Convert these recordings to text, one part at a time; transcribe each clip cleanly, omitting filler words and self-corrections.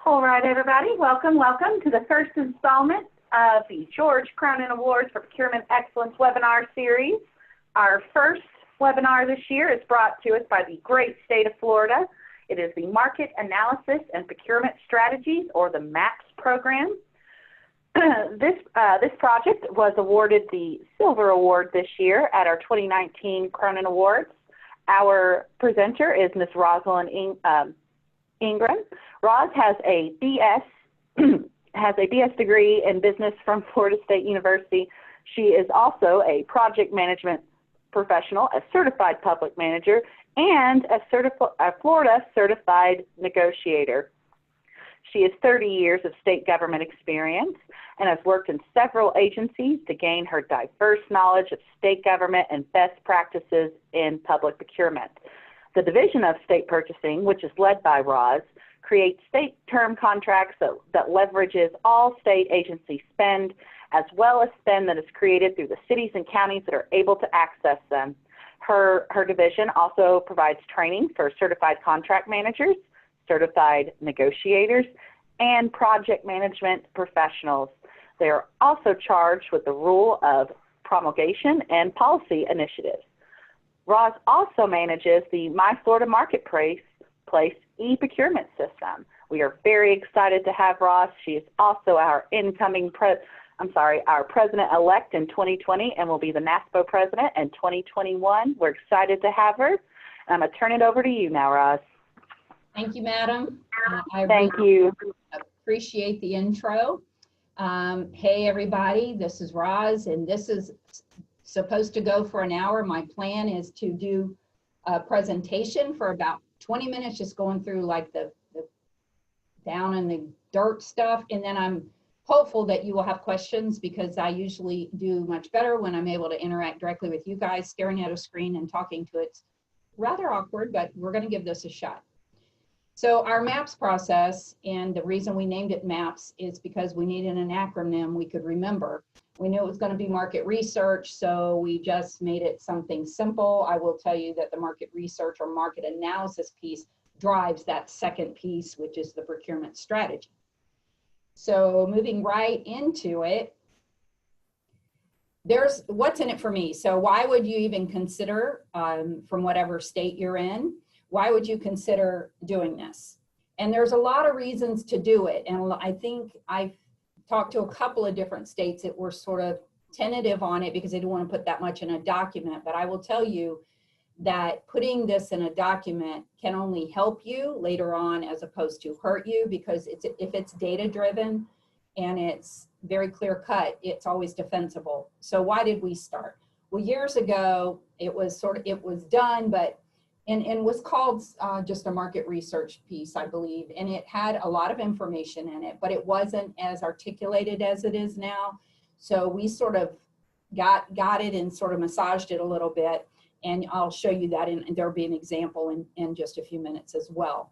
All right, everybody, welcome to the first installment of the George Cronin Awards for Procurement Excellence webinar series. Our first webinar this year is brought to us by the great state of Florida. It is the Market Analysis and Procurement Strategies, or the MAPS program. This project was awarded the Silver Award this year at our 2019 Cronin Awards. Our presenter is Ms. Rosalind Ingram. Roz has a BS degree in business from Florida State University. She is also a project management professional, a certified public manager, and a Florida certified negotiator. She has 30 years of state government experience and has worked in several agencies to gain her diverse knowledge of state government and best practices in public procurement. The Division of State Purchasing, which is led by Roz, creates state term contracts that leverages all state agency spend, as well as spend that is created through the cities and counties that are able to access them. Her division also provides training for certified contract managers, certified negotiators, and project management professionals. They are also charged with the rule of promulgation and policy initiatives. Roz also manages the My Florida Marketplace e-procurement system. We are very excited to have Roz. She is also our our president-elect in 2020 and will be the NASPO president in 2021. We're excited to have her. I'm going to turn it over to you now, Roz. Thank you, madam. Thank you. Appreciate the intro. Hey, everybody, this is Roz, and this is supposed to go for an hour. My plan is to do a presentation for about 20 minutes, just going through like the down in the dirt stuff, and then I'm hopeful that you will have questions, because I usually do much better when I'm able to interact directly with you guys. Staring at a screen and talking to it's rather awkward, but we're going to give this a shot. So our MAPS process, and the reason we named it MAPS is because we needed an acronym we could remember. We knew it was going to be market research, so we just made it something simple. I will tell you that the market research or market analysis piece drives that second piece, which is the procurement strategy. So moving right into it, there's what's in it for me. So why would you even consider, from whatever state you're in, why would you consider doing this? And there's a lot of reasons to do it. And I think I've talked to a couple of different states that were sort of tentative on it because they didn't want to put that much in a document. But I will tell you that putting this in a document can only help you later on as opposed to hurt you, because if it's data driven and it's very clear cut, it's always defensible. So why did we start? Well, years ago, it was done, but and was called just a market research piece, I believe. And it had a lot of information in it, but it wasn't as articulated as it is now. So we sort of got it and sort of massaged it a little bit. And I'll show you that, and there'll be an example in just a few minutes as well.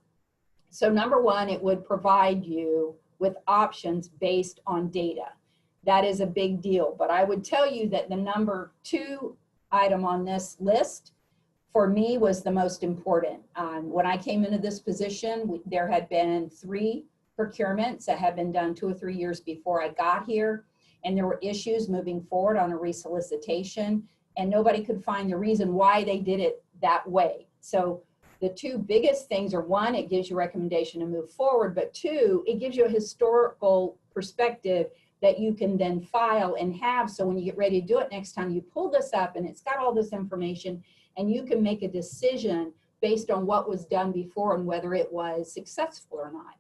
So number one, it would provide you with options based on data. That is a big deal, but I would tell you that the number 2 item on this list for me was the most important. When I came into this position, there had been 3 procurements that had been done 2 or 3 years before I got here, and there were issues moving forward on a re-solicitation, and nobody could find the reason why they did it that way. So the 2 biggest things are, 1, it gives you a recommendation to move forward, but 2, it gives you a historical perspective that you can then file and have. So when you get ready to do it next time, you pull this up and it's got all this information, and you can make a decision based on what was done before and whether it was successful or not.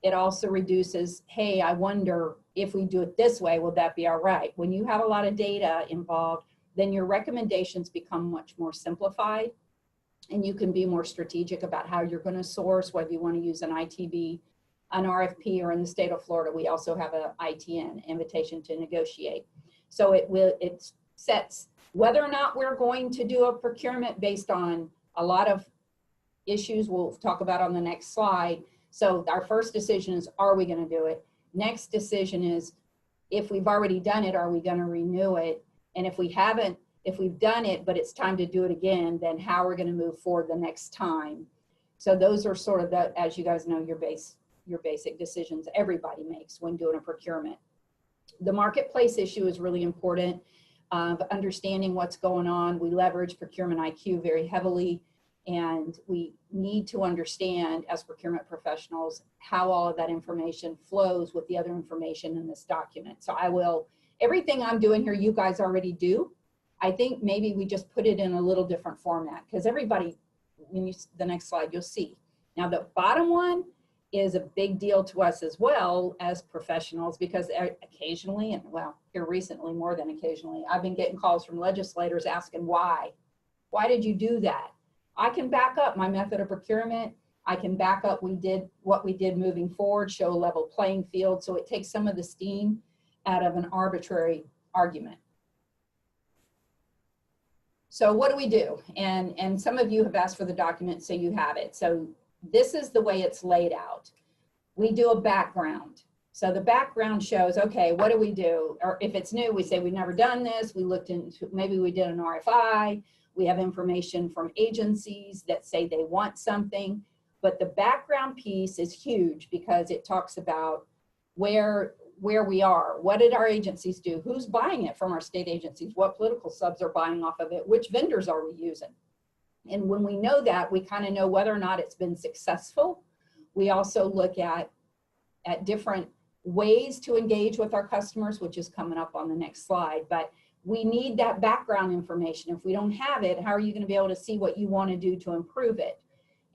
It also reduces, hey, I wonder if we do it this way, will that be all right? When you have a lot of data involved, then your recommendations become much more simplified, and you can be more strategic about how you're going to source, whether you want to use an ITB, an RFP, or in the state of Florida, we also have an ITN, invitation to negotiate. So it sets whether or not we're going to do a procurement based on a lot of issues we'll talk about on the next slide. So our first decision is, are we going to do it? Next decision is, if we've already done it, are we going to renew it? And if we haven't, if we've done it, but it's time to do it again, then how we're going to move forward the next time. So those are sort of the, as you guys know, your basic decisions everybody makes when doing a procurement. The marketplace issue is really important. Understanding what's going on. We leverage Procurement IQ very heavily, and we need to understand as procurement professionals how all of that information flows with the other information in this document. So everything I'm doing here, you guys already do. I think maybe we just put it in a little different format, because everybody, when the next slide, you'll see. Now the bottom one is a big deal to us as well as professionals, because occasionally, and well, here recently more than occasionally, I've been getting calls from legislators asking why. Why did you do that? I can back up my method of procurement. I can back up what we did moving forward, show a level playing field, so it takes some of the steam out of an arbitrary argument. So what do we do? And some of you have asked for the document, so you have it. So this is the way it's laid out. We do a background. So the background shows, okay, what do we do? Or if it's new, we say we've never done this. We looked into, maybe we did an RFI. We have information from agencies that say they want something. But the background piece is huge, because it talks about where we are. What did our agencies do? Who's buying it from our state agencies? What political subs are buying off of it? Which vendors are we using? And when we know that, we kind of know whether or not it's been successful. We also look at different ways to engage with our customers, which is coming up on the next slide. But we need that background information. If we don't have it, how are you going to be able to see what you want to do to improve it?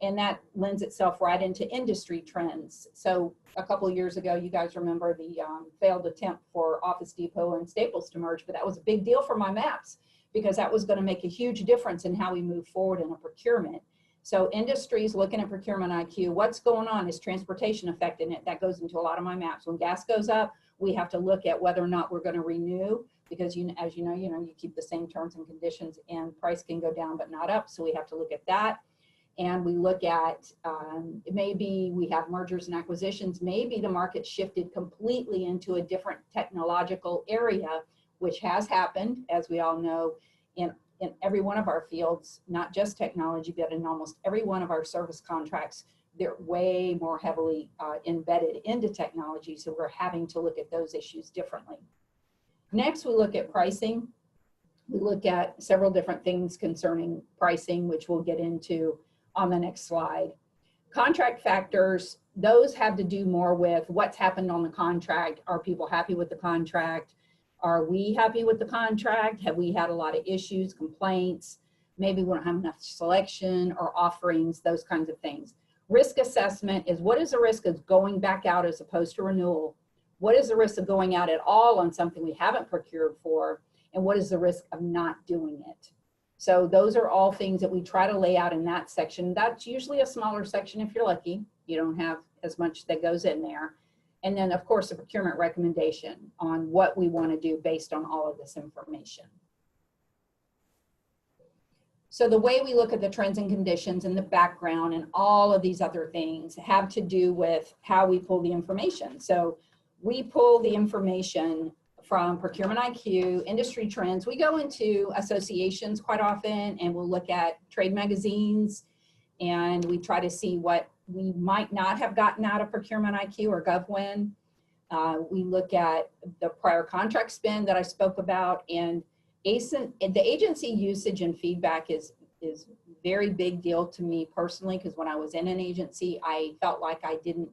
And that lends itself right into industry trends. So a couple of years ago, you guys remember the failed attempt for Office Depot and Staples to merge, but that was a big deal for my maps, because that was going to make a huge difference in how we move forward in a procurement. So industries looking at Procurement IQ, what's going on? Is transportation affecting it? That goes into a lot of my maps. When gas goes up, we have to look at whether or not we're going to renew, because as you know, you keep the same terms and conditions, and price can go down but not up. So we have to look at that. And we look at, maybe we have mergers and acquisitions, maybe the market shifted completely into a different technological area, which has happened, as we all know, in every one of our fields, not just technology, but in almost every one of our service contracts, they're way more heavily embedded into technology. So we're having to look at those issues differently. Next, we look at pricing. We look at several different things concerning pricing, which we'll get into on the next slide. Contract factors, those have to do more with what's happened on the contract. Are people happy with the contract? Are we happy with the contract? Have we had a lot of issues, complaints? Maybe we don't have enough selection or offerings, those kinds of things. Risk assessment is, what is the risk of going back out as opposed to renewal? What is the risk of going out at all on something we haven't procured for? And what is the risk of not doing it? So those are all things that we try to lay out in that section. That's usually a smaller section if you're lucky. You don't have as much that goes in there. And then of course, a procurement recommendation on what we want to do based on all of this information. So the way we look at the trends and conditions and the background and all of these other things have to do with how we pull the information. So we pull the information from Procurement IQ, industry trends. We go into associations quite often, and we'll look at trade magazines, and we try to see what we might not have gotten out of Procurement IQ or GovWin. We look at the prior contract spend that I spoke about, and the agency usage and feedback is very big deal to me personally, because when I was in an agency, I felt like I didn't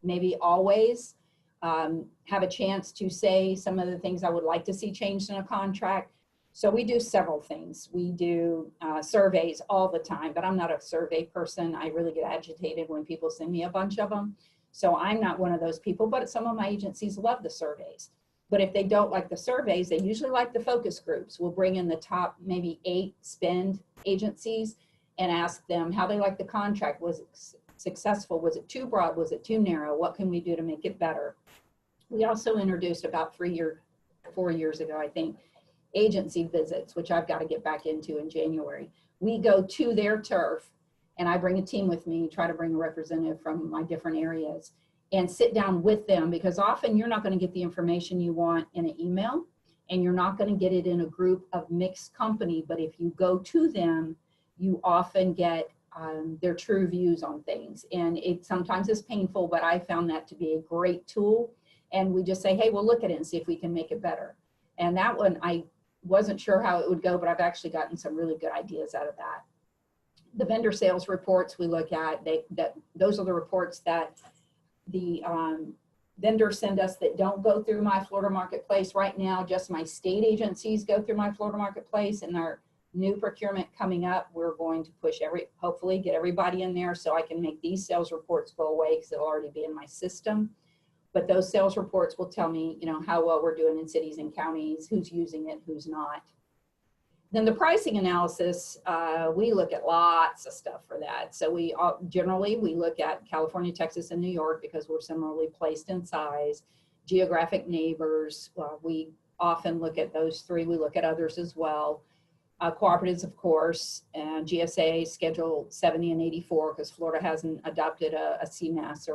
maybe always have a chance to say some of the things I would like to see changed in a contract. So we do several things. We do surveys all the time, but I'm not a survey person. I really get agitated when people send me a bunch of them. So I'm not one of those people, but some of my agencies love the surveys. But if they don't like the surveys, they usually like the focus groups. We'll bring in the top maybe 8 spend agencies and ask them how they like the contract. Was it successful? Was it too broad? Was it too narrow? What can we do to make it better? We also introduced about 4 years ago, I think, agency visits, which I've got to get back into in January. We go to their turf, and I bring a team with me, try to bring a representative from my different areas, and sit down with them, because often you're not going to get the information you want in an email, and you're not going to get it in a group of mixed company. But if you go to them, you often get their true views on things. And it sometimes is painful, but I found that to be a great tool. And we just say, hey, we'll look at it and see if we can make it better. And that one, I wasn't sure how it would go, but I've actually gotten some really good ideas out of that. The vendor sales reports we look at, those are the reports that the vendors send us that don't go through My Florida Marketplace. Right now, just my state agencies go through My Florida Marketplace, and our new procurement coming up, we're going to push hopefully get everybody in there so I can make these sales reports go away, because it'll already be in my system. But those sales reports will tell me, you know, how well we're doing in cities and counties, who's using it, who's not. Then the pricing analysis, we look at lots of stuff for that. So generally we look at California, Texas, and New York, because we're similarly placed in size. Geographic neighbors, we often look at those three. We look at others as well. Cooperatives, of course, and GSA, Schedule 70 and 84, because Florida hasn't adopted a CMAS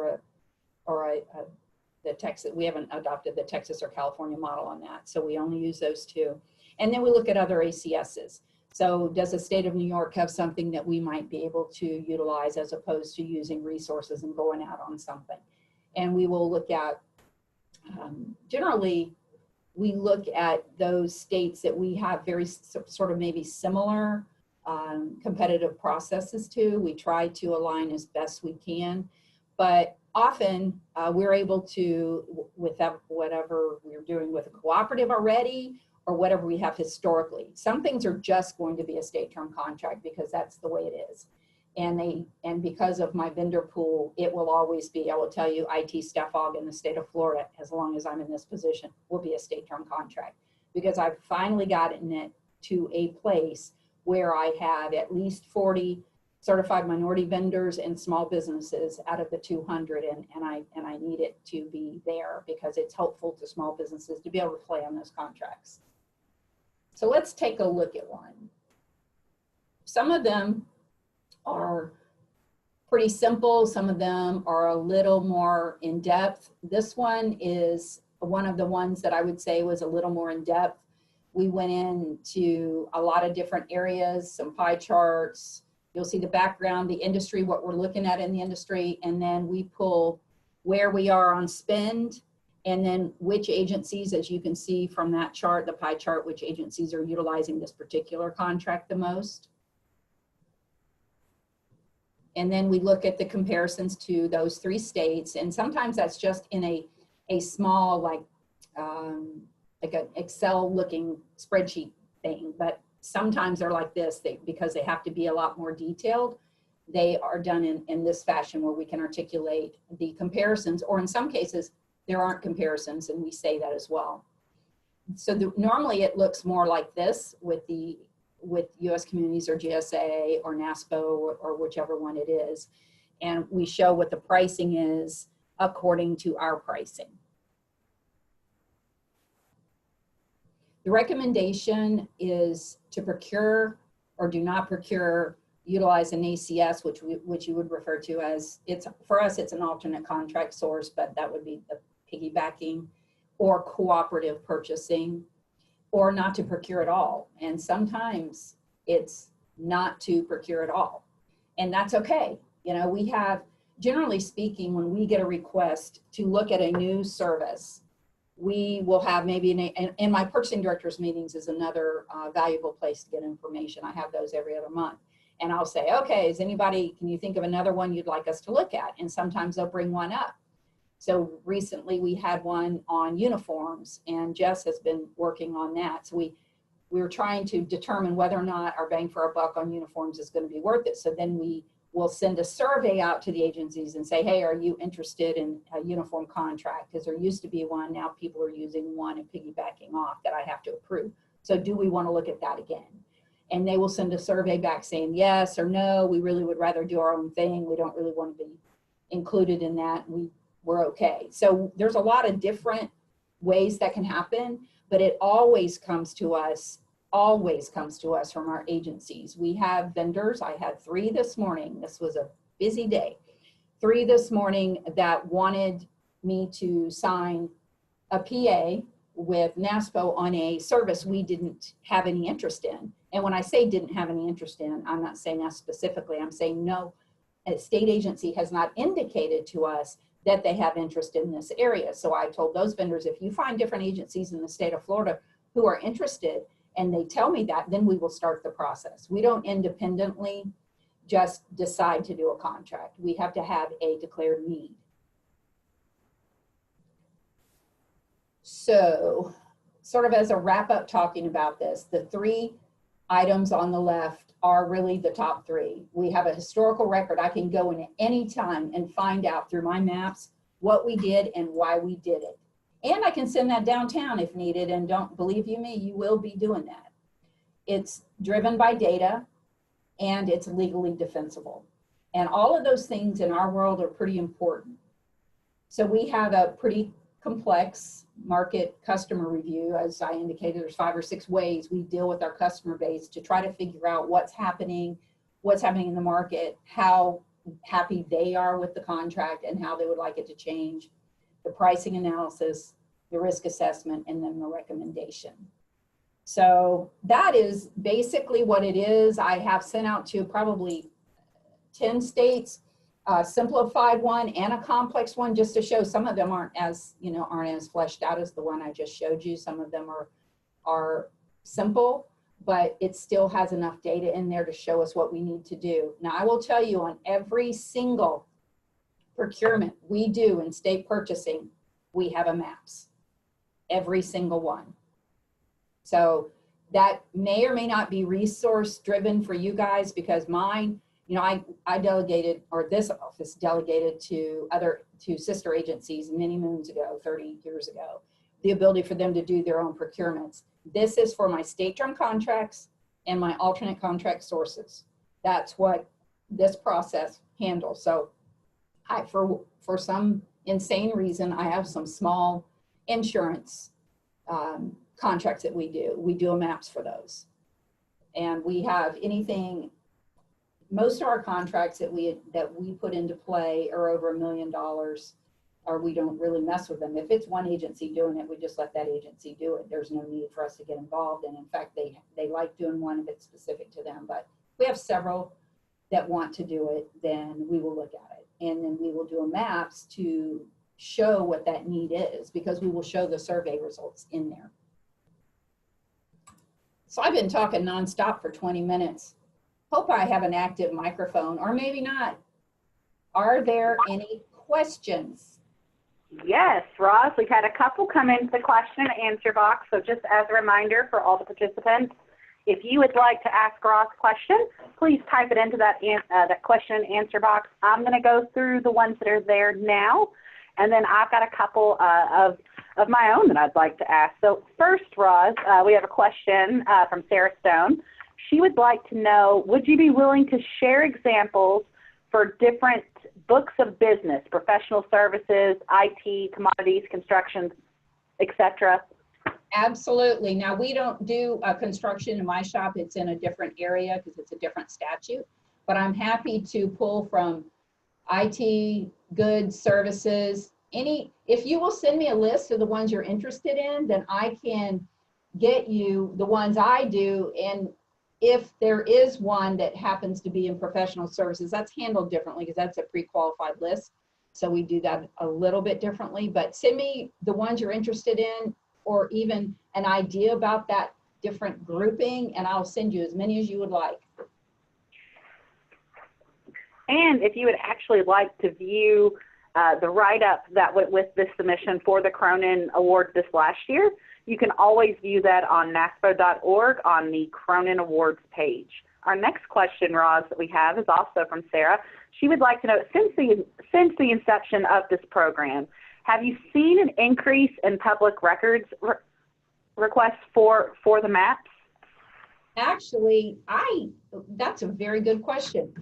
the Texas. We haven't adopted the Texas or California model on that, so we only use those two. And then we look at other ACSs. So does the state of New York have something that we might be able to utilize, as opposed to using resources and going out on something? And we will look at, generally, we look at those states that we have very sort of maybe similar competitive processes to. We try to align as best we can, but often we're able to, with whatever we're doing with a cooperative already, or whatever we have historically. Some things are just going to be a state term contract, because that's the way it is. And because of my vendor pool, it will always be, I will tell you, IT staff aug in the state of Florida, as long as I'm in this position, will be a state term contract, because I've finally gotten it to a place where I have at least 40 certified minority vendors and small businesses out of the 200, and I need it to be there, because it's helpful to small businesses to be able to play on those contracts. So let's take a look at one. Some of them are pretty simple. Some of them are a little more in depth. This one is one of the ones that I would say was a little more in depth. We went into a lot of different areas, some pie charts. You'll see the background, the industry, what we're looking at in the industry, and then we pull where we are on spend, and then which agencies, as you can see from that chart, the pie chart, which agencies are utilizing this particular contract the most. And then we look at the comparisons to those three states, and sometimes that's just in a small, like an Excel looking spreadsheet thing, but sometimes they're like this, because they have to be a lot more detailed. They are done in this fashion, where we can articulate the comparisons, or in some cases, there aren't comparisons, and we say that as well. So normally it looks more like this with U.S. Communities or GSA or NASPO or whichever one it is. And we show what the pricing is according to our pricing. The recommendation is to procure or do not procure, utilize an ACS, which you would refer to as, for us, it's an alternate contract source, but that would be the piggybacking, or cooperative purchasing, or not to procure at all. And sometimes it's not to procure at all. And that's okay. You know, we have, generally speaking, when we get a request to look at a new service, we will have maybe, in my purchasing directors meetings is another valuable place to get information. I have those every other month. And I'll say, okay, can you think of another one you'd like us to look at? And sometimes they'll bring one up. So recently we had one on uniforms, and Jess has been working on that. So we were trying to determine whether or not our bang for our buck on uniforms is going to be worth it. So then we will send a survey out to the agencies and say, hey, are you interested in a uniform contract? Because there used to be one, now people are using one and piggybacking off that I have to approve. So do we want to look at that again? And they will send a survey back saying yes or no, we really would rather do our own thing. We don't really want to be included in that. We're okay. So there's a lot of different ways that can happen, but it always comes to us from our agencies. We have vendors. I had 3 this morning. This was a busy day. 3 this morning that wanted me to sign a PA with NASPO on a service we didn't have any interest in. And when I say didn't have any interest in, I'm not saying us specifically. I'm saying no, a state agency has not indicated to us that they have interest in this area. So I told those vendors, if you find different agencies in the state of Florida who are interested and they tell me that, then we will start the process. We don't independently just decide to do a contract. We have to have a declared need. So sort of as a wrap up talking about this, the 3 items on the left are really the top 3. We have a historical record. I can go in at any time and find out through my maps what we did and why we did it. And I can send that downtown if needed, and don't believe you me, you will be doing that. It's driven by data and it's legally defensible. And all of those things in our world are pretty important. So we have a pretty complex market customer review. As I indicated, there's 5 or 6 ways we deal with our customer base to try to figure out what's happening in the market, how happy they are with the contract and how they would like it to change, the pricing analysis, the risk assessment, and then the recommendation. So that is basically what it is. I have sent out to probably 10 states, a simplified one and a complex one, just to show some of them aren't as fleshed out as the one I just showed you. Some of them are simple, but it still has enough data in there to show us what we need to do. Now, I will tell you, on every single procurement we do in state purchasing, we have a MAPS, every single one. So that may or may not be resource driven for you guys, because mine, I delegated, or this office delegated to sister agencies many moons ago, 30 years ago, the ability for them to do their own procurements. This is for my state drum contracts and my alternate contract sources. That's what this process handles. So for some insane reason, I have some small insurance contracts that we do. We do a MAPS for those. And we have anything, most of our contracts that we put into play are over $1 million, or we don't really mess with them. If it's one agency doing it, we just let that agency do it. There's no need for us to get involved. And in fact, they like doing one if it's specific to them. But if we have several that want to do it, then we will look at it. And then we will do a MAPS to show what that need is, because we will show the survey results in there. So I've been talking nonstop for 20 minutes. Hope I have an active microphone, or maybe not. Are there any questions? Yes, Roz, we've had a couple come into the question and answer box. So just as a reminder for all the participants, if you would like to ask Roz a question, please type it into that question and answer box. I'm going to go through the ones that are there now, and then I've got a couple of my own that I'd like to ask. So first, Roz, we have a question from Sarah Stone. She would like to know, would you be willing to share examples for different books of business, professional services, IT, commodities, construction, etc.? Absolutely. Now, we don't do construction in my shop. It's in a different area because it's a different statute. But I'm happy to pull from IT, goods, services, if you will send me a list of the ones you're interested in, then I can get you the ones I do. And if there is one that happens to be in professional services, that's handled differently because that's a pre-qualified list. So we do that a little bit differently, but send me the ones you're interested in, or even an idea about that different grouping, and I'll send you as many as you would like. And if you would actually like to view the write-up that went with this submission for the Cronin Award this last year, you can always view that on NASPO.org on the Cronin Awards page. Our next question, Roz, that we have is also from Sarah. She would like to know, since the inception of this program, have you seen an increase in public records requests for the maps? Actually, that's a very good question.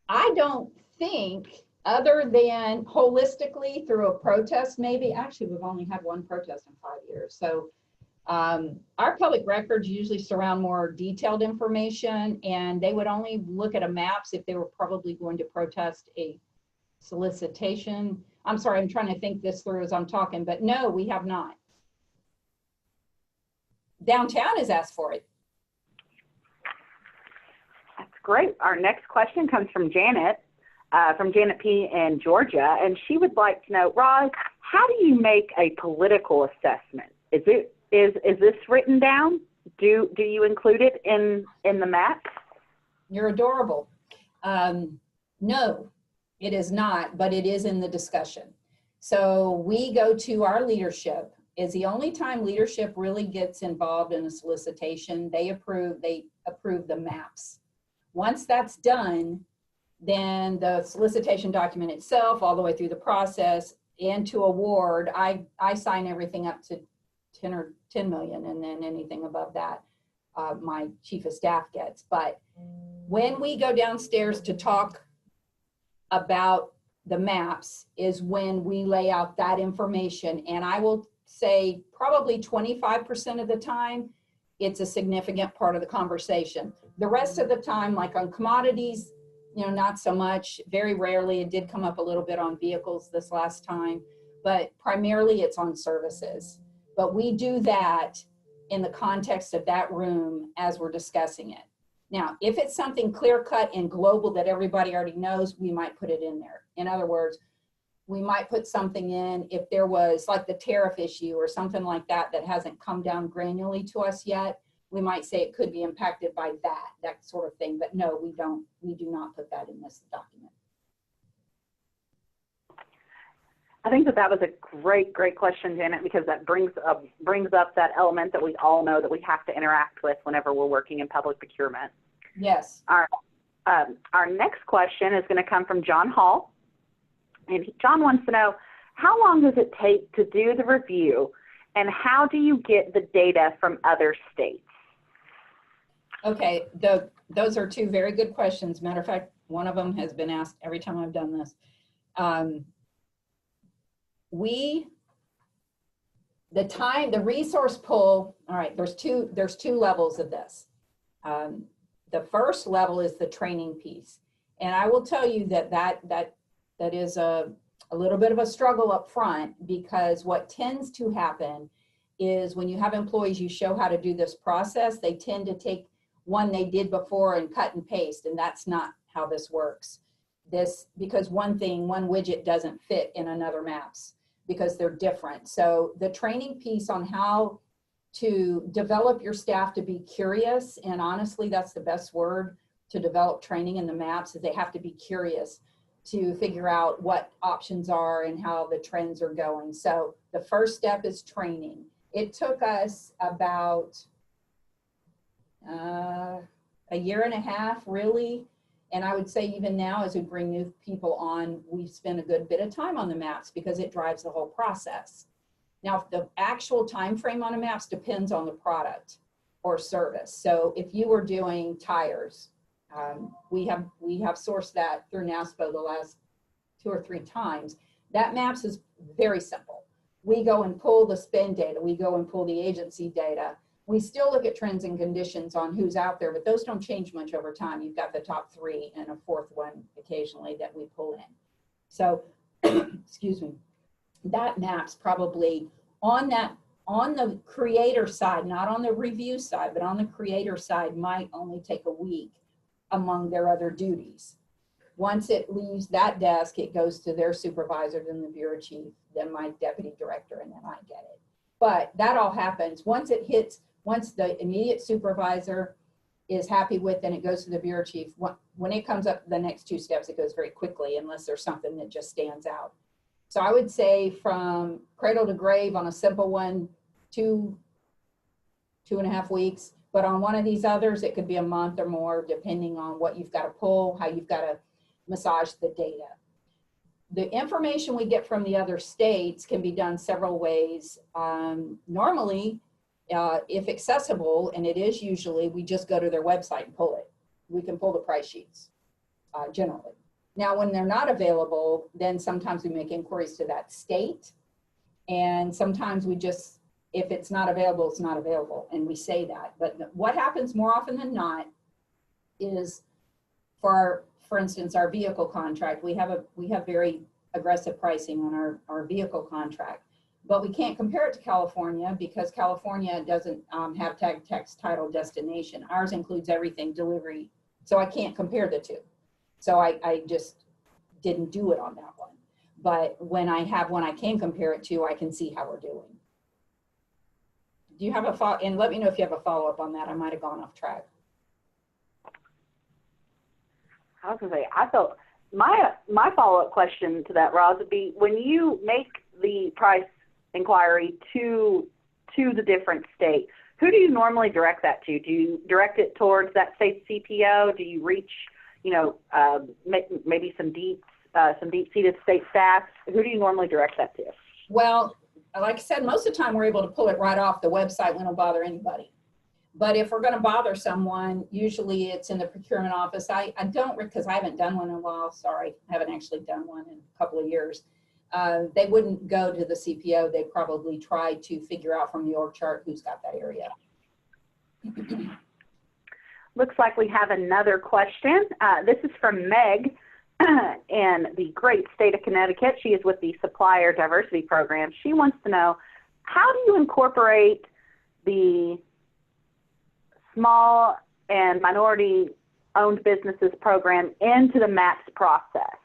I don't think, other than holistically through a protest, maybe. Actually, we've only had one protest in 5 years. So our public records usually surround more detailed information, and they would only look at a maps if they were probably going to protest a solicitation. I'm sorry, I'm trying to think this through as I'm talking, but no, we have not. Downtown has asked for it. That's great. Our next question comes from Janet P. in Georgia, and she would like to know, Roz, how do you make a political assessment? Is this written down? Do you include it in the map? You're adorable. No, it is not, but it is in the discussion. So we go to our leadership. Is the only time leadership really gets involved in a solicitation. They approve the maps. Once that's done, then the solicitation document itself, all the way through the process and to award, I sign everything up to 10 million, and then anything above that, my chief of staff gets. But when we go downstairs to talk about the maps is when we lay out that information. And I will say probably 25% of the time, it's a significant part of the conversation. The rest of the time, like on commodities, not so much. Very rarely. It did come up a little bit on vehicles this last time, but primarily it's on services. But we do that in the context of that room as we're discussing it. Now, if it's something clear cut and global that everybody already knows, we might put it in there. In other words, we might put something in if there was like the tariff issue or something like that that hasn't come down granularly to us yet. We might say it could be impacted by that sort of thing. But no, we do not put that in this document. I think that was a great question, Janet, because that brings up that element that we all know that we have to interact with whenever we're working in public procurement. Yes. Our next question is going to come from John Hall. And John wants to know, how long does it take to do the review, and how do you get the data from other states? Okay, those are two very good questions. Matter of fact, one of them has been asked every time I've done this. The resource pull, all right, there's two levels of this. The first level is the training piece. And I will tell you that is a little bit of a struggle up front, because what tends to happen is when you have employees you show how to do this process, they tend to take one they did before and cut and paste, and that's not how this works. Because one widget doesn't fit in another maps because they're different. So the training piece on how to develop your staff to be curious, and honestly, that's the best word to develop training in the maps, is they have to be curious to figure out what options are and how the trends are going. So the first step is training. It took us about a year and a half, really. And I would say even now, as we bring new people on, we spend a good bit of time on the maps because it drives the whole process. Now, the actual time frame on the maps depends on the product or service. So if you were doing tires, we have sourced that through NASPO the last 2 or 3 times. That maps is very simple. We go and pull the spend data. We go and pull the agency data. We still look at trends and conditions on who's out there, but those don't change much over time. You've got the top 3 and a 4th one occasionally that we pull in. So, excuse me, that maps probably on the creator side, not on the review side, but on the creator side might only take a week among their other duties. Once it leaves that desk, it goes to their supervisor, then the bureau chief, then my deputy director, and then I get it. But that all happens once the immediate supervisor is happy with, then it goes to the bureau chief. When it comes up the next 2 steps, it goes very quickly unless there's something that just stands out. So I would say from cradle to grave on a simple one, 2.5 weeks. But on one of these others, it could be a month or more, depending on what you've got to pull, how you've got to massage the data. The information we get from the other states can be done several ways. Normally, if accessible, and it is usually, we just go to their website and pull it. We can pull the price sheets, generally. Now, when they're not available, then sometimes we make inquiries to that state. And sometimes we just, if it's not available, it's not available. And we say that. But what happens more often than not is for for instance, our vehicle contract, we have very aggressive pricing on our vehicle contract, but we can't compare it to California because California doesn't have tag, text, title, destination. Ours includes everything, delivery. So I can't compare the two. So I just didn't do it on that one. But when I have one I can compare it to, I can see how we're doing. Do you have a follow? And let me know if you have a follow-up on that. I might have gone off track. I was gonna say, I thought my follow-up question to that, Roz, would be when you make the price inquiry to the different state, who do you normally direct that to? Do you direct it towards that state CPO? Do you reach, you know, maybe some deep-seated state staff? Who do you normally direct that to? Well, like I said, most of the time we're able to pull it right off the website. We don't bother anybody. But if we're going to bother someone, usually it's in the procurement office. I don't, because I haven't done one in a while. Sorry, I haven't actually done one in a couple of years. They wouldn't go to the CPO. They'd probably try to figure out from the org chart who's got that area. Looks like we have another question. This is from Meg in the great state of Connecticut. She is with the Supplier Diversity Program. She wants to know, how do you incorporate the small and minority-owned businesses program into the MAPS process?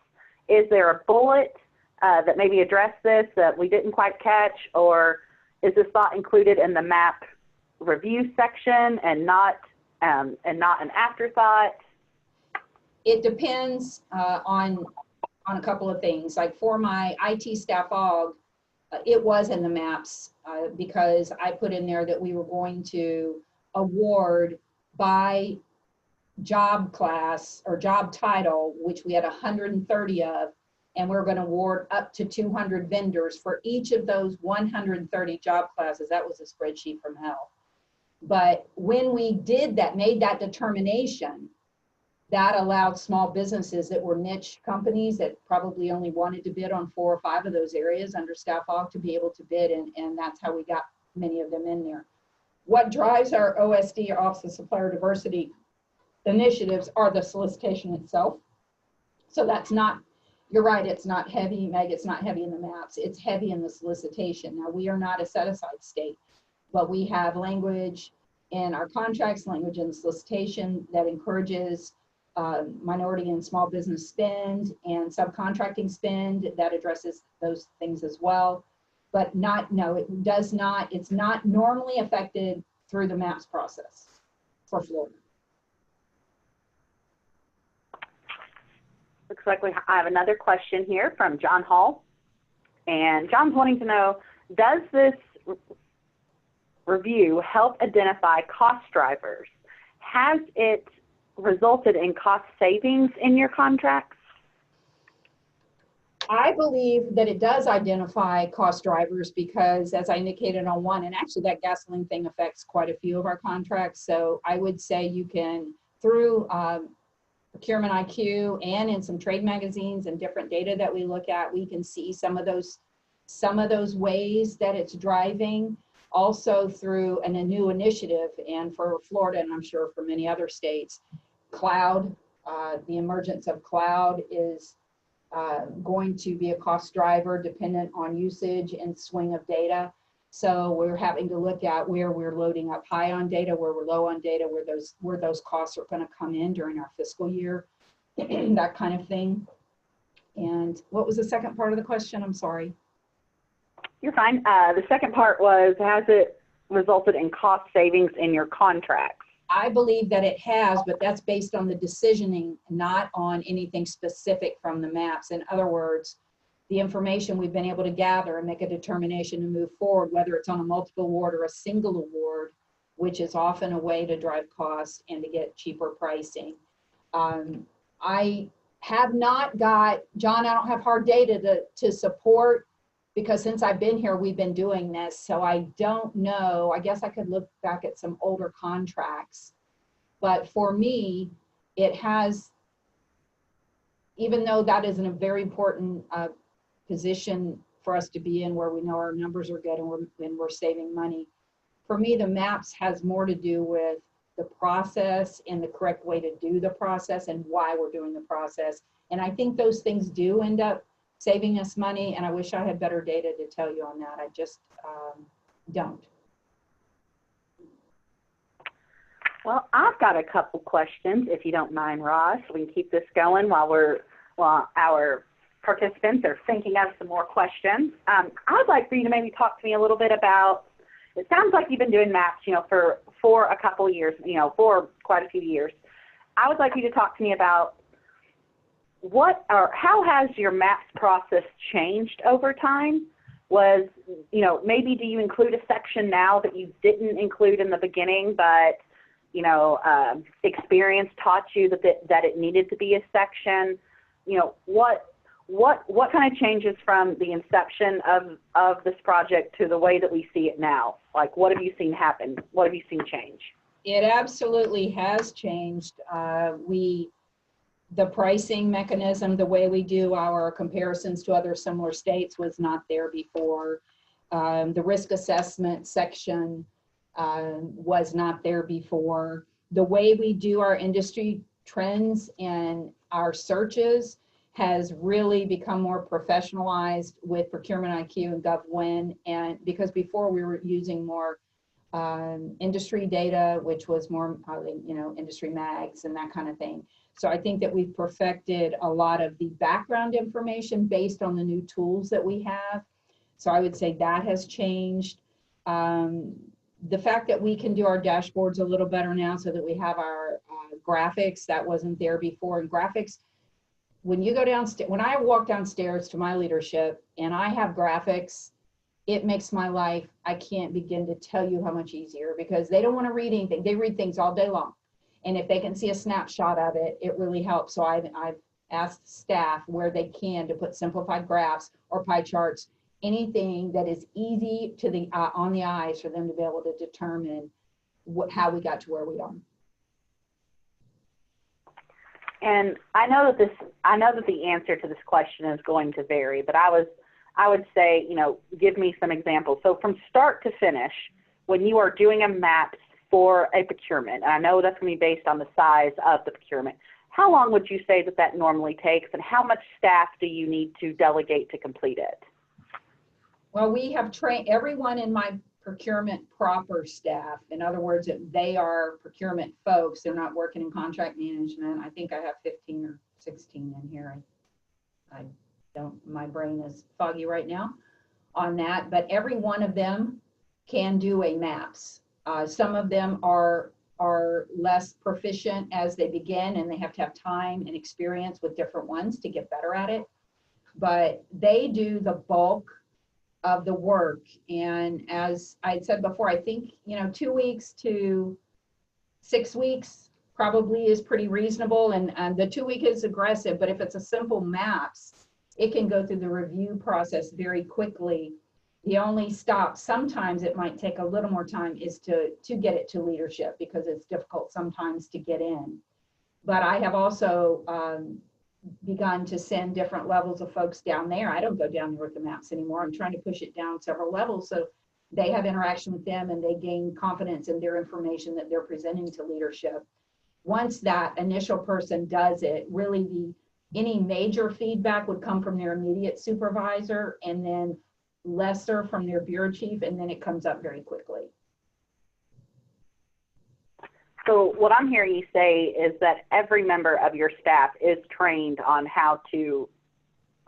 Is there a bullet that maybe addressed this that we didn't quite catch, or is this thought included in the MAP review section and not an afterthought? It depends on a couple of things. Like for my IT staff org, it was in the MAPS because I put in there that we were going to award by job class or job title, which we had 130 of, and we're going to award up to 200 vendors for each of those 130 job classes. That was a spreadsheet from hell. But when we did that, made that determination, that allowed small businesses that were niche companies that probably only wanted to bid on 4 or 5 of those areas under staff aug to be able to bid, and that's how we got many of them in there. What drives our OSD, or Office of Supplier Diversity initiatives, are the solicitation itself. So that's not, you're right, it's not heavy, Meg, it's not heavy in the MAPS, it's heavy in the solicitation. Now, we are not a set-aside state, but we have language in our contracts, language in the solicitation that encourages minority and small business spend and subcontracting spend that addresses those things as well. But no, it does not, it's not normally affected through the MAPS process for Florida. Looks like I have another question here from John Hall. And John's wanting to know, does this review help identify cost drivers? Has it resulted in cost savings in your contracts? I believe that it does identify cost drivers because, as I indicated on one, and actually that gasoline thing affects quite a few of our contracts. So I would say you can, through Procurement IQ and in some trade magazines and different data that we look at, we can see some of those ways that it's driving. Also through a new initiative, and for Florida, and I'm sure for many other states, cloud, the emergence of cloud is going to be a cost driver dependent on usage and swing of data. So we're having to look at where we're loading up high on data, where we're low on data, where those costs are going to come in during our fiscal year, that kind of thing. And what was the second part of the question? I'm sorry. You're fine. The second part was, has it resulted in cost savings in your contracts? I believe that it has, but that's based on the decisioning, not on anything specific from the MAPS. In other words, the information we've been able to gather and make a determination to move forward, whether it's on a multiple award or a single award, which is often a way to drive costs and to get cheaper pricing. I have not got, John, I don't have hard data to support, because since I've been here, we've been doing this. So I don't know, I guess I could look back at some older contracts. But for me, it has, even though that isn't a very important position for us to be in, where we know our numbers are good and we're saving money, for me, the MAPS has more to do with the process and the correct way to do the process and why we're doing the process. And I think those things do end up saving us money. And I wish I had better data to tell you on that. I just don't. Well, I've got a couple questions, if you don't mind, Roz. We can keep this going while our participants are thinking of some more questions. I'd like for you to maybe talk to me a little bit about, it sounds like you've been doing maps, for a couple of years, for quite a few years. I would like you to talk to me about how has your maps process changed over time? Maybe do you include a section now that you didn't include in the beginning, but experience taught you that it needed to be a section? What kind of changes from the inception of this project to the way that we see it now? Like, what have you seen happen? What have you seen change? It absolutely has changed. The pricing mechanism, the way we do our comparisons to other similar states was not there before. The risk assessment section was not there before. The way we do our industry trends and our searches has really become more professionalized with Procurement IQ and GovWin, and because before we were using more industry data, which was more industry mags and that kind of thing. So I think that we've perfected a lot of the background information based on the new tools that we have. So I would say that has changed. The fact that we can do our dashboards a little better now so that we have our graphics, that wasn't there before. And graphics, when you go downstairs, when I walk downstairs to my leadership and I have graphics, it makes my life, I can't begin to tell you how much easier, because they don't want to read anything. They read things all day long. And if they can see a snapshot of it, it really helps. So I've asked staff where they can to put simplified graphs or pie charts, anything that is easy to the on the eyes for them to be able to determine how we got to where we are. And I know that the answer to this question is going to vary, but I would say, give me some examples. So from start to finish, when you are doing a map for a procurement, and I know that's going to be based on the size of the procurement, how long would you say that normally takes, and how much staff do you need to delegate to complete it? Well, we have trained everyone in my procurement proper staff. In other words, they are procurement folks. They're not working in contract management. I think I have 15 or 16 in here. I don't, my brain is foggy right now on that, but every one of them can do a maps. Some of them are less proficient as they begin, and they have to have time and experience with different ones to get better at it. But they do the bulk of the work. And as I had said before, I think 2 weeks to 6 weeks probably is pretty reasonable. And the 2 week is aggressive, but if it's a simple maps, it can go through the review process very quickly. The only stop, sometimes it might take a little more time, is to get it to leadership, because it's difficult sometimes to get in. But I have also begun to send different levels of folks down there. I don't go down there with the maps anymore. I'm trying to push it down several levels so they have interaction with them and they gain confidence in their information that they're presenting to leadership. Once that initial person does it, really any major feedback would come from their immediate supervisor, and then lesser from their bureau chief, and then it comes up very quickly. So what I'm hearing you say is that every member of your staff is trained on how to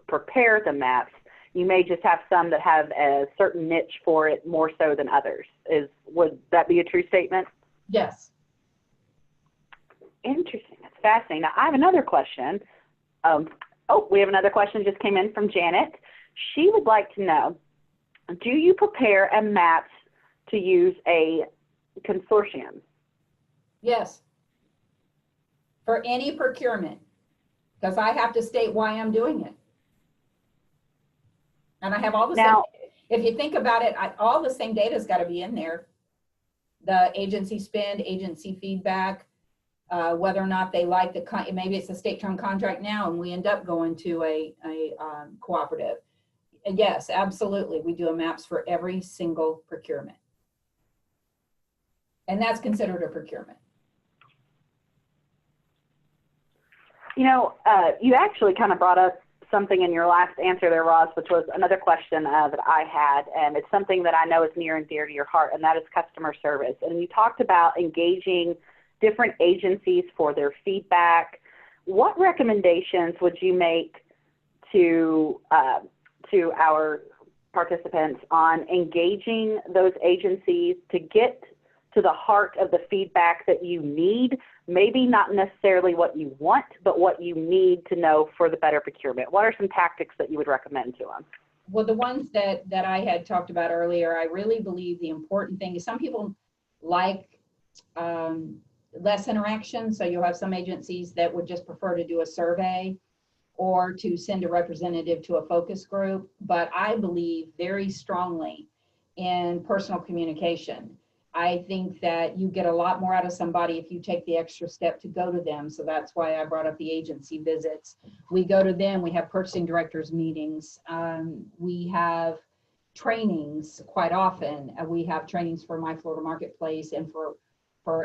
prepare the maps. You may just have some that have a certain niche for it more so than others. Would that be a true statement? Yes. Interesting. That's fascinating. Now, I have another question. We have another question just came in from Janet. She would like to know, do you prepare a maps to use a consortium? Yes. For any procurement, because I have to state why I'm doing it. And I have all the same, if you think about it, all the same data's got to be in there. The agency spend, agency feedback, whether or not they like maybe it's a state-term contract now and we end up going to a cooperative. And yes, absolutely. We do a maps for every single procurement. And that's considered a procurement. You actually kind of brought up something in your last answer there, Roz, which was another question that I had, and it's something that I know is near and dear to your heart, and that is customer service. And you talked about engaging different agencies for their feedback. What recommendations would you make to our participants on engaging those agencies to get to the heart of the feedback that you need? Maybe not necessarily what you want, but what you need to know for the better procurement. What are some tactics that you would recommend to them? Well, the ones that I had talked about earlier, I really believe the important thing is some people like less interaction. So you'll have some agencies that would just prefer to do a survey or to send a representative to a focus group. But I believe very strongly in personal communication. I think that you get a lot more out of somebody if you take the extra step to go to them. So that's why I brought up the agency visits. We go to them, we have purchasing directors meetings. We have trainings quite often. We have trainings for My Florida Marketplace and for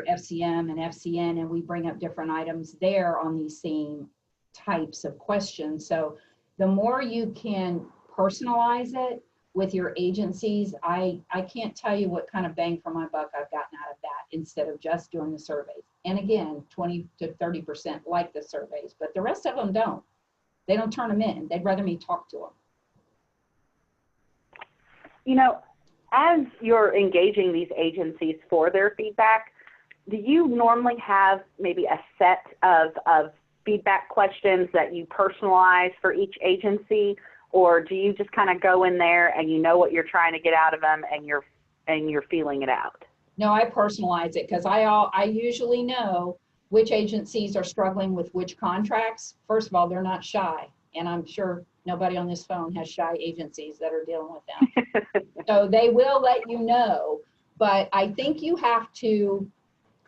FCM and FCN, and we bring up different items there on these same types of questions. So the more you can personalize it with your agencies, I can't tell you what kind of bang for my buck I've gotten out of that instead of just doing the surveys. And again, 20 to 30% like the surveys, but the rest of them don't. They don't turn them in. They'd rather me talk to them. As you're engaging these agencies for their feedback, do you normally have maybe a set of feedback questions that you personalize for each agency? Or do you just kind of go in there and you know what you're trying to get out of them and you're feeling it out? No, I personalize it because I usually know which agencies are struggling with which contracts. First of all, they're not shy, and I'm sure nobody on this phone has shy agencies that are dealing with them. So they will let you know, but I think you have to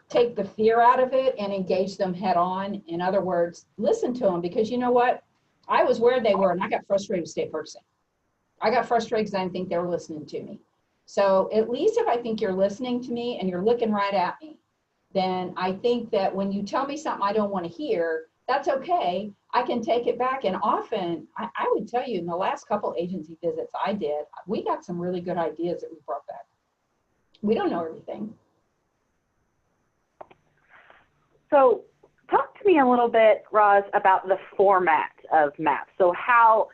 take the fear out of it and engage them head on. In other words, listen to them, because you know what? I was where they were and I got frustrated with state purchasing. I got frustrated because I didn't think they were listening to me. So at least if I think you're listening to me and you're looking right at me, then I think that when you tell me something I don't want to hear, that's okay. I can take it back. And often, I would tell you, in the last couple agency visits I did, we got some really good ideas that we brought back. We don't know everything. So talk to me a little bit, Roz, about the format of maps. So how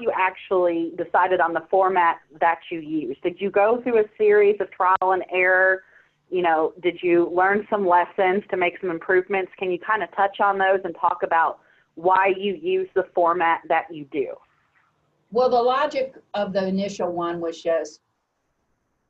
you actually decided on the format that you used. Did you go through a series of trial and error? Did you learn some lessons to make some improvements? Can you kind of touch on those and talk about why you use the format that you do? Well, the logic of the initial one was just,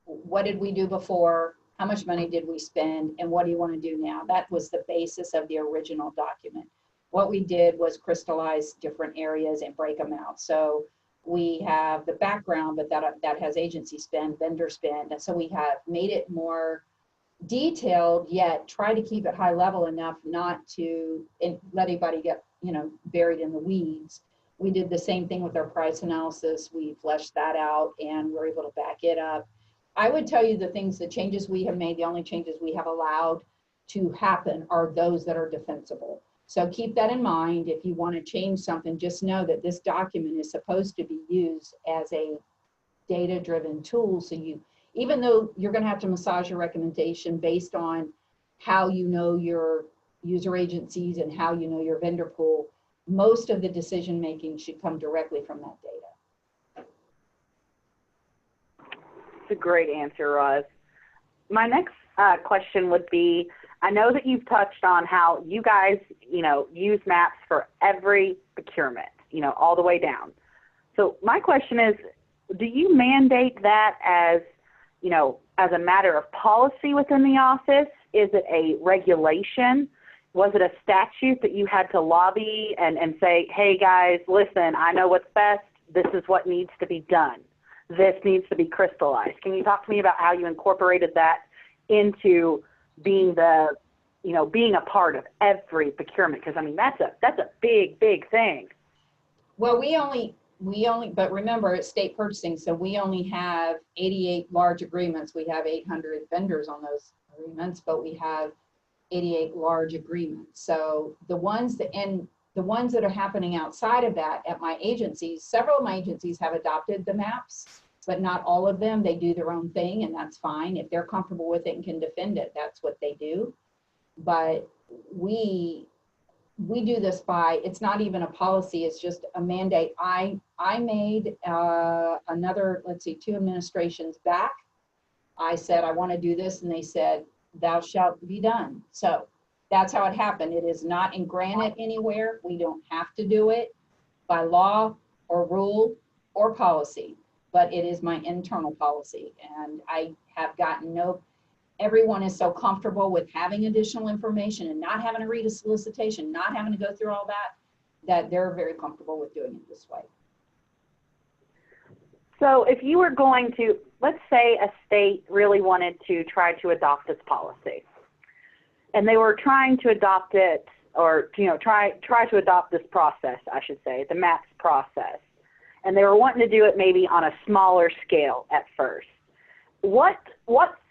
what did we do before? How much money did we spend? And what do you want to do now? That was the basis of the original document. What we did was crystallize different areas and break them out. So we have the background, but that has agency spend, vendor spend. And so we have made it more detailed, yet try to keep it high level enough not to let anybody get buried in the weeds. We did the same thing with our price analysis. We fleshed that out and we're able to back it up. I would tell you the changes we have made, the only changes we have allowed to happen are those that are defensible. So keep that in mind. If you want to change something, just know that this document is supposed to be used as a data-driven tool. So even though you're going to have to massage your recommendation based on how you know your user agencies and how you know your vendor pool, most of the decision-making should come directly from that data. It's a great answer, Roz. My next question would be, I know that you've touched on how you guys, use maps for every procurement, all the way down. So my question is, do you mandate that as a matter of policy within the office? Is it a regulation? Was it a statute that you had to lobby and say, hey guys, listen, I know what's best. This is what needs to be done. This needs to be crystallized. Can you talk to me about how you incorporated that into being being a part of every procurement? Because that's a big, big thing. Well, but remember, it's state purchasing, so we only have 88 large agreements. We have 800 vendors on those agreements, but we have 88 large agreements. So the ones and the ones that are happening outside of that at my agencies, several of my agencies have adopted the maps, but not all of them. They do their own thing, and that's fine. If they're comfortable with it and can defend it, that's what they do. But we do this by, it's not even a policy, it's just a mandate. I made another, let's see, 2 administrations back. I said, I want to do this, and they said, thou shalt be done. So that's how it happened. It is not in granite anywhere. We don't have to do it by law or rule or policy, but it is my internal policy. And I have gotten everyone is so comfortable with having additional information and not having to read a solicitation, not having to go through all that, that they're very comfortable with doing it this way. So if you were going to, let's say a state really wanted to try to adopt this policy, and they were trying to adopt it, or try to adopt this process, I should say, the MAPS process, and they were wanting to do it maybe on a smaller scale at first. What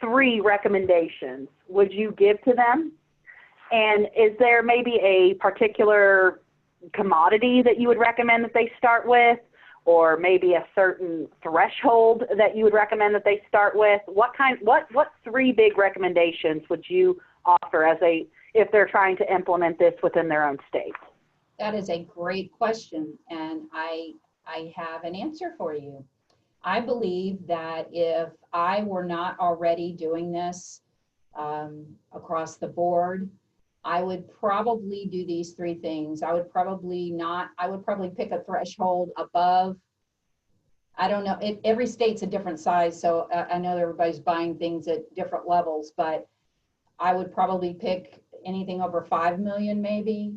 3 recommendations would you give to them? And is there maybe a particular commodity that you would recommend that they start with, or maybe a certain threshold that you would recommend that they start with? What 3 big recommendations would you offer if they're trying to implement this within their own state? That is a great question, and I have an answer for you. I believe that if I were not already doing this across the board, I would probably do these 3 things. I would probably pick a threshold above, I don't know, every state's a different size, so I know everybody's buying things at different levels, but I would probably pick anything over 5 million maybe.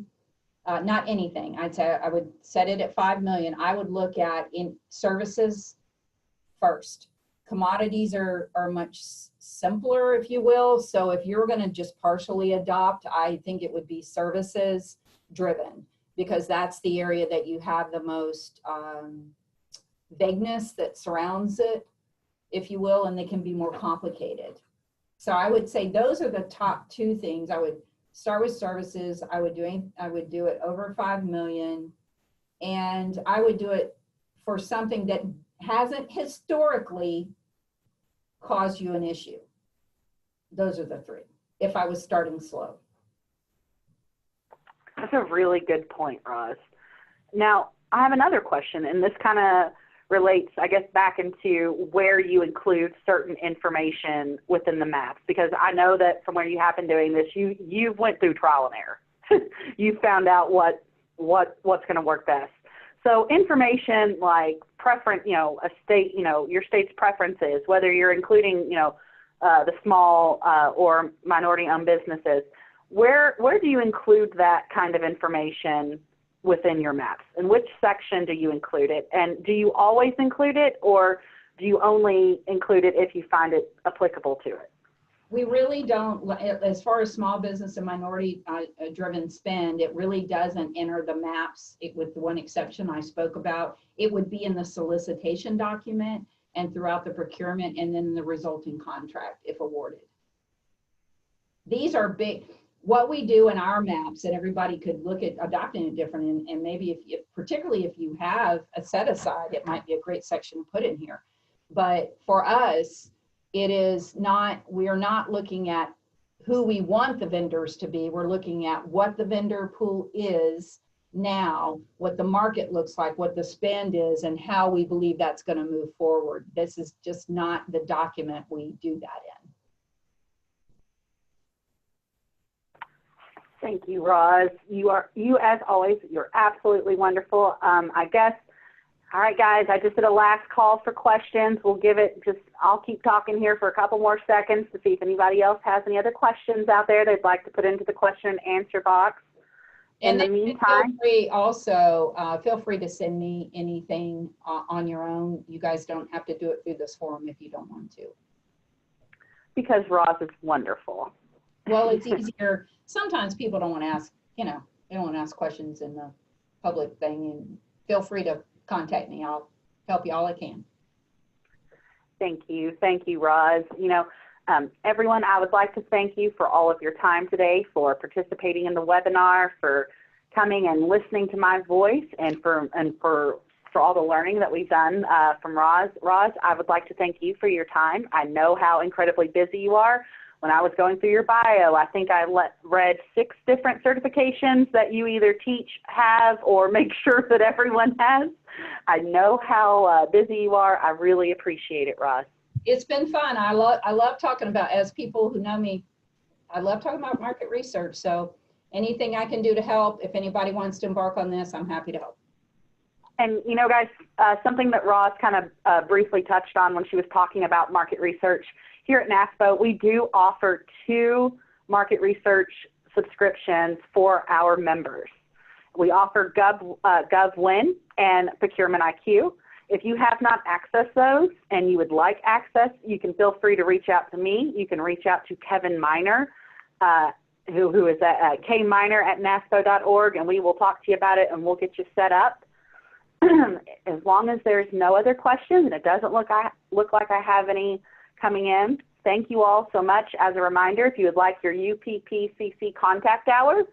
Not anything. I'd say I would set it at 5 million. I would look at in services first. Commodities are much simpler, if you will. So if you're going to just partially adopt, I think it would be services driven, because that's the area that you have the most vagueness that surrounds it, if you will, and they can be more complicated. So I would say those are the top 2 things. I would start with services. I would do it over 5 million, and I would do it for something that hasn't historically caused you an issue. Those are the 3, if I was starting slow. That's a really good point, Roz. Now, I have another question, and this kind of relates, I guess, back into where you include certain information within the maps, because I know that from where you have been doing this, you went through trial and error. You found out what's going to work best. So information like preference, a state, your state's preferences, whether you're including, the small or minority-owned businesses, where do you include that kind of information within your maps? In which section do you include it? And do you always include it, or do you only include it if you find it applicable to it? We really don't, as far as small business and minority driven spend, it really doesn't enter the maps, with the one exception I spoke about. It would be in the solicitation document and throughout the procurement, and then the resulting contract if awarded. These are big. What we do in our maps, that everybody could look at adopting it different, and maybe particularly if you have a set aside, it might be a great section to put in here. But for us, it is not, we are not looking at who we want the vendors to be. We're looking at what the vendor pool is now, what the market looks like, what the spend is, and how we believe that's going to move forward. This is just not the document we do that in. Thank you, Roz. You as always, you're absolutely wonderful. I guess, all right, guys, I just did a last call for questions. We'll give it I'll keep talking here for a couple more seconds to see if anybody else has any other questions out there they'd like to put into the question and answer box. In the meantime, feel free to send me anything on your own. You guys don't have to do it through this forum if you don't want to. Because Roz is wonderful. Well, it's easier. Sometimes people don't want to ask, they don't want to ask questions in the public thing, and feel free to contact me. I'll help you all I can. Thank you, Roz. Everyone, I would like to thank you for all of your time today, for participating in the webinar, for coming and listening to my voice and for all the learning that we've done from Roz. Roz, I would like to thank you for your time. I know how incredibly busy you are. When I was going through your bio, I think I read 6 different certifications that you either teach, have, or make sure that everyone has. I know how busy you are. I really appreciate it, Roz. It's been fun. I love talking about, as people who know me, I love talking about market research. So anything I can do to help, if anybody wants to embark on this, I'm happy to help. And, you know, guys, something that Roz kind of briefly touched on when she was talking about market research, here at NASPO, we do offer 2 market research subscriptions for our members. We offer GovWin and Procurement IQ. If you have not accessed those and you would like access, you can feel free to reach out to me. You can reach out to Kevin Miner, who is at kminer@naspo.org, and we will talk to you about it and we'll get you set up. As long as there's no other questions, and it doesn't look like I have any coming in, thank you all so much. As a reminder, if you would like your UPPCC contact hour,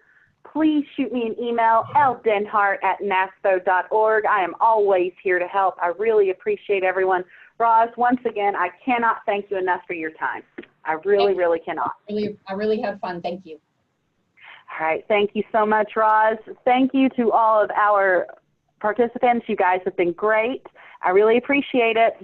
please shoot me an email, ldenhart@naspo.org. I am always here to help. I really appreciate everyone. Roz, once again, I cannot thank you enough for your time. I really cannot. I really had fun. Thank you. All right. Thank you so much, Roz. Thank you to all of our participants. You guys have been great. I really appreciate it.